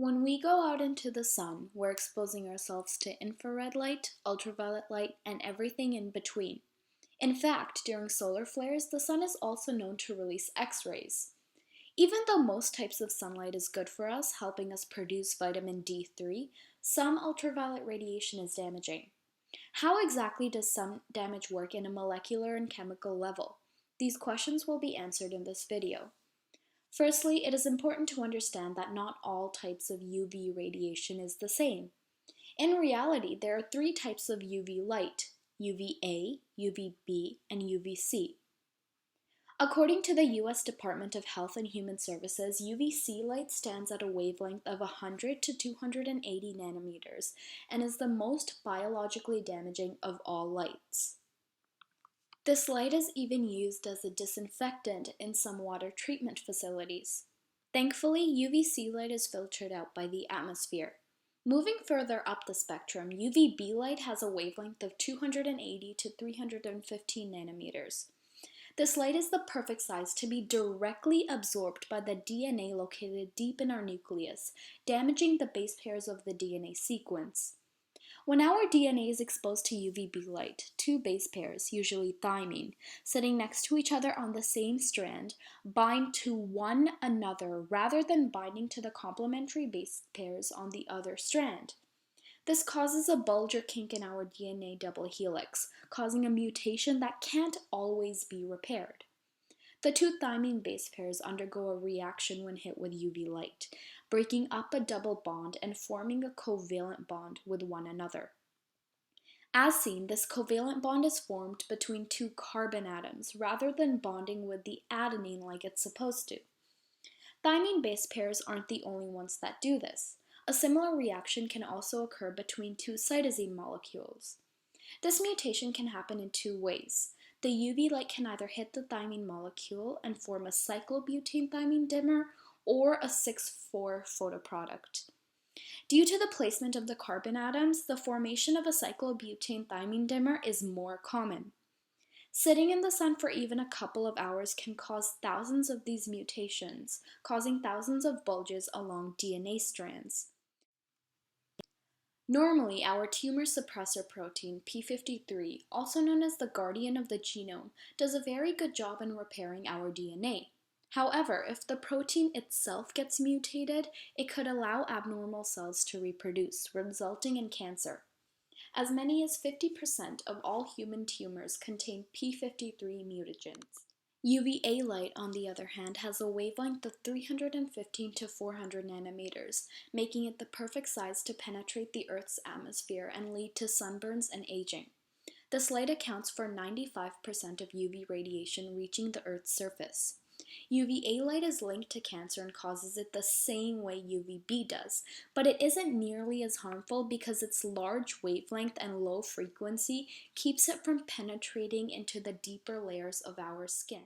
When we go out into the sun, we're exposing ourselves to infrared light, ultraviolet light, and everything in between. In fact, during solar flares, the sun is also known to release X-rays. Even though most types of sunlight is good for us, helping us produce vitamin D3, some ultraviolet radiation is damaging. How exactly does sun damage work in a molecular and chemical level? These questions will be answered in this video. Firstly, it is important to understand that not all types of UV radiation is the same. In reality, there are three types of UV light: UVA, UVB, and UVC. According to the US Department of Health and Human Services, UVC light stands at a wavelength of 100 to 280 nanometers and is the most biologically damaging of all lights. This light is even used as a disinfectant in some water treatment facilities. Thankfully, UVC light is filtered out by the atmosphere. Moving further up the spectrum, UVB light has a wavelength of 280 to 315 nanometers. This light is the perfect size to be directly absorbed by the DNA located deep in our nucleus, damaging the base pairs of the DNA sequence. When our DNA is exposed to UVB light, two base pairs, usually thymine, sitting next to each other on the same strand, bind to one another rather than binding to the complementary base pairs on the other strand. This causes a bulge or kink in our DNA double helix, causing a mutation that can't always be repaired. The two thymine base pairs undergo a reaction when hit with UV light, breaking up a double bond and forming a covalent bond with one another. As seen, this covalent bond is formed between two carbon atoms rather than bonding with the adenine like it's supposed to. Thymine base pairs aren't the only ones that do this. A similar reaction can also occur between two cytosine molecules. This mutation can happen in two ways. The UV light can either hit the thymine molecule and form a cyclobutane-thymine dimer or a 6,4 photoproduct. Due to the placement of the carbon atoms, the formation of a cyclobutane-thymine dimer is more common. Sitting in the sun for even a couple of hours can cause thousands of these mutations, causing thousands of bulges along DNA strands. Normally, our tumor suppressor protein, p53, also known as the guardian of the genome, does a very good job in repairing our DNA. However, if the protein itself gets mutated, it could allow abnormal cells to reproduce, resulting in cancer. As many as 50% of all human tumors contain p53 mutagens. UVA light, on the other hand, has a wavelength of 315 to 400 nanometers, making it the perfect size to penetrate the Earth's atmosphere and lead to sunburns and aging. This light accounts for 95% of UV radiation reaching the Earth's surface. UVA light is linked to cancer and causes it the same way UVB does, but it isn't nearly as harmful because its large wavelength and low frequency keeps it from penetrating into the deeper layers of our skin.